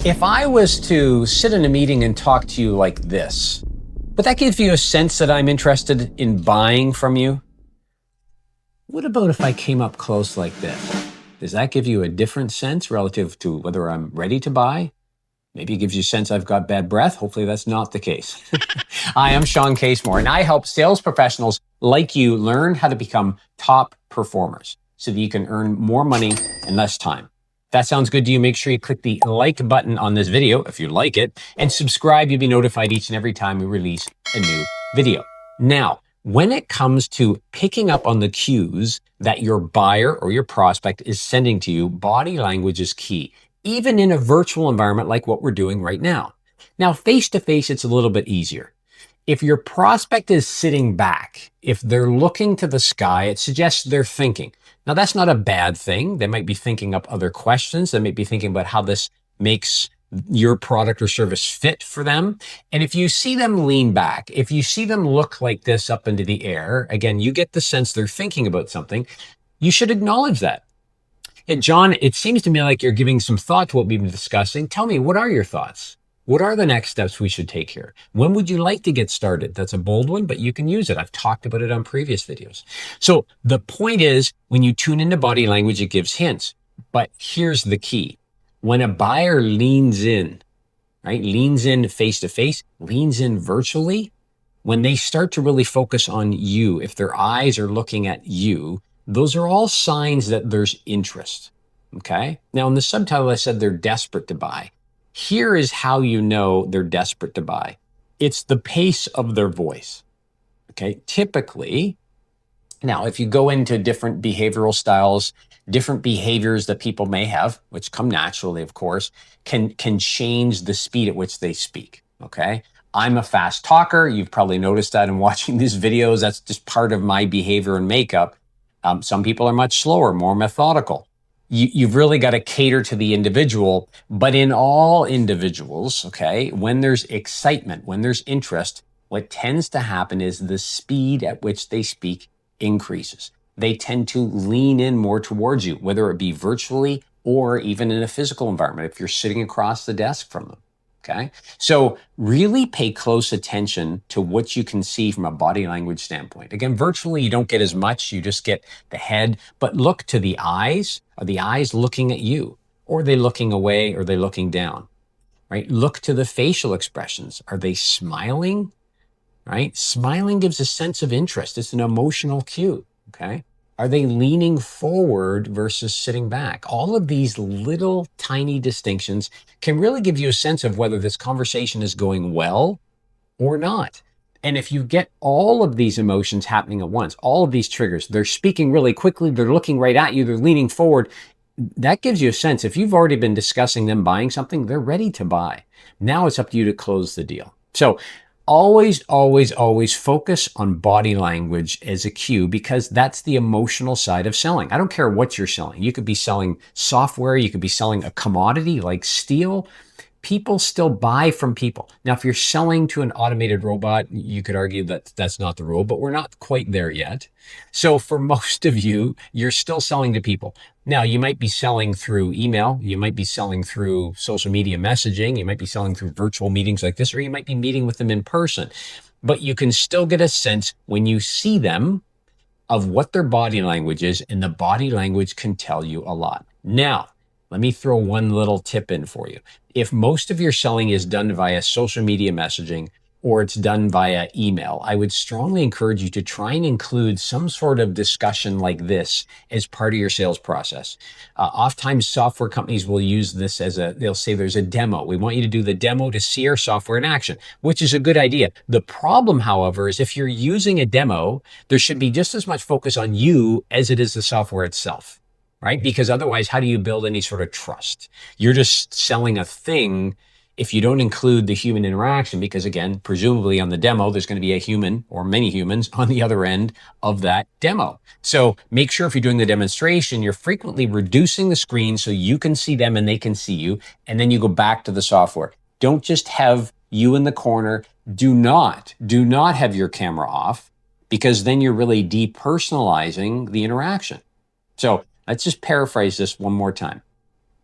If I was to sit in a meeting and talk to you like this, would that give you a sense that I'm interested in buying from you? What about if I came up close like this? Does that give you a different sense relative to whether I'm ready to buy? Maybe it gives you a sense I've got bad breath. Hopefully that's not the case. Hi, I'm Sean Casemore, and I help sales professionals like you learn how to become top performers so that you can earn more money in less time. If that sounds good to you, make sure you click the like button on this video if you like it, and subscribe. You'll be notified each and every time we release a new video. Now, when it comes to picking up on the cues that your buyer or your prospect is sending to you, body language is key, even in a virtual environment like what we're doing right now. Now, face to face, it's a little bit easier. If your prospect is sitting back, if they're looking to the sky, it suggests they're thinking. Now, that's not a bad thing. They might be thinking up other questions. They might be thinking about how this makes your product or service fit for them. And if you see them lean back, if you see them look like this up into the air, again, you get the sense they're thinking about something. You should acknowledge that. And John, it seems to me like you're giving some thought to what we've been discussing. Tell me, what are your thoughts? What are the next steps we should take here? When would you like to get started? That's a bold one, but you can use it. I've talked about it on previous videos. So the point is, when you tune into body language, it gives hints. But here's the key. When a buyer leans in, right, leans in face to face, leans in virtually, when they start to really focus on you, if their eyes are looking at you, those are all signs that there's interest. Okay. Now, in the subtitle, I said they're desperate to buy. Here is how you know they're desperate to buy. It's the pace of their voice. Okay. Typically, now, if you go into different behavioral styles, different behaviors that people may have, which come naturally, of course, can change the speed at which they speak. Okay. I'm a fast talker. You've probably noticed that in watching these videos. That's just part of my behavior and makeup. Some people are much slower, more methodical. You've really got to cater to the individual, but in all individuals, okay, when there's excitement, when there's interest, what tends to happen is the speed at which they speak increases. They tend to lean in more towards you, whether it be virtually or even in a physical environment, if you're sitting across the desk from them. Okay. So really pay close attention to what you can see from a body language standpoint. Again, virtually, you don't get as much. You just get the head, but look to the eyes. Are the eyes looking at you? Or are they looking away? Or are they looking down? Right. Look to the facial expressions. Are they smiling? Right. Smiling gives a sense of interest. It's an emotional cue. Okay. Are they leaning forward versus sitting back? All of these little tiny distinctions can really give you a sense of whether this conversation is going well or not. And if you get all of these emotions happening at once, all of these triggers, they're speaking really quickly, they're looking right at you, they're leaning forward, that gives you a sense. If you've already been discussing them buying something, they're ready to buy. Now it's up to you to close the deal. So always, always, always focus on body language as a cue, because that's the emotional side of selling. I don't care what you're selling. You could be selling software. You could be selling a commodity like steel. People still buy from people. Now, if you're selling to an automated robot, you could argue that that's not the rule, but we're not quite there yet. So for most of you, you're still selling to people. Now, you might be selling through email. You might be selling through social media messaging. You might be selling through virtual meetings like this, or you might be meeting with them in person. But you can still get a sense when you see them of what their body language is, and the body language can tell you a lot. Now, let me throw one little tip in for you. If most of your selling is done via social media messaging or it's done via email, I would strongly encourage you to try and include some sort of discussion like this as part of your sales process. Oftentimes, software companies will use this they'll say there's a demo. We want you to do the demo to see our software in action, which is a good idea. The problem, however, is if you're using a demo, there should be just as much focus on you as it is the software itself. Right? Because otherwise, how do you build any sort of trust? You're just selling a thing if you don't include the human interaction, because again, presumably on the demo, there's going to be a human or many humans on the other end of that demo. So make sure if you're doing the demonstration, you're frequently reducing the screen so you can see them and they can see you. And then you go back to the software. Don't just have you in the corner. Do not have your camera off, because then you're really depersonalizing the interaction. So let's just paraphrase this one more time.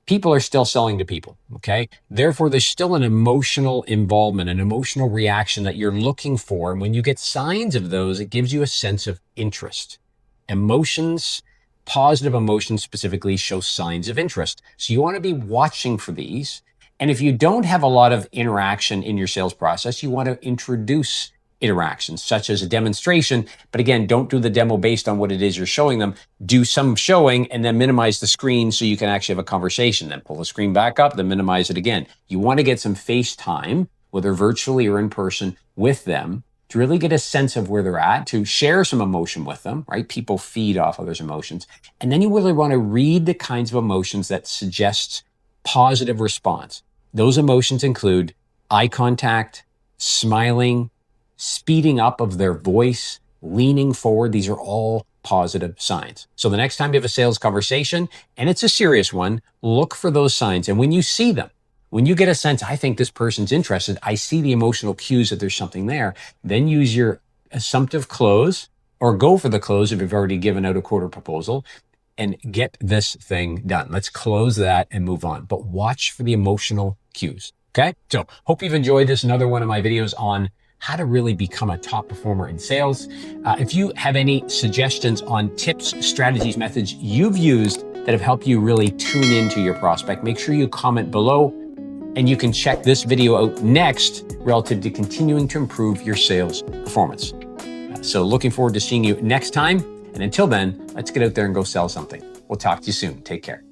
people are still selling to people, okay? Therefore, there's still an emotional involvement, an emotional reaction that you're looking for. And when you get signs of those, it gives you a sense of interest. Emotions, positive emotions specifically, show signs of interest. So you want to be watching for these. And if you don't have a lot of interaction in your sales process, you want to introduce interactions, such as a demonstration. But again, don't do the demo based on what it is you're showing them. Do some showing and then minimize the screen so you can actually have a conversation. Then pull the screen back up, then minimize it again. You want to get some face time, whether virtually or in person, with them to really get a sense of where they're at, to share some emotion with them, right? People feed off others' emotions. And then you really want to read the kinds of emotions that suggest positive response. Those emotions include eye contact, smiling, speeding up of their voice, leaning forward. These are all positive signs. So the next time you have a sales conversation, and it's a serious one, look for those signs. And when you see them, when you get a sense, I think this person's interested, I see the emotional cues that there's something there, then use your assumptive close or go for the close if you've already given out a quarter proposal and get this thing done. Let's close that and move on. But watch for the emotional cues. Okay? So hope you've enjoyed this. Another one of my videos on how to really become a top performer in sales. If you have any suggestions on tips, strategies, methods you've used that have helped you really tune into your prospect, make sure you comment below, and you can check this video out next relative to continuing to improve your sales performance. So looking forward to seeing you next time. And until then, let's get out there and go sell something. We'll talk to you soon. Take care.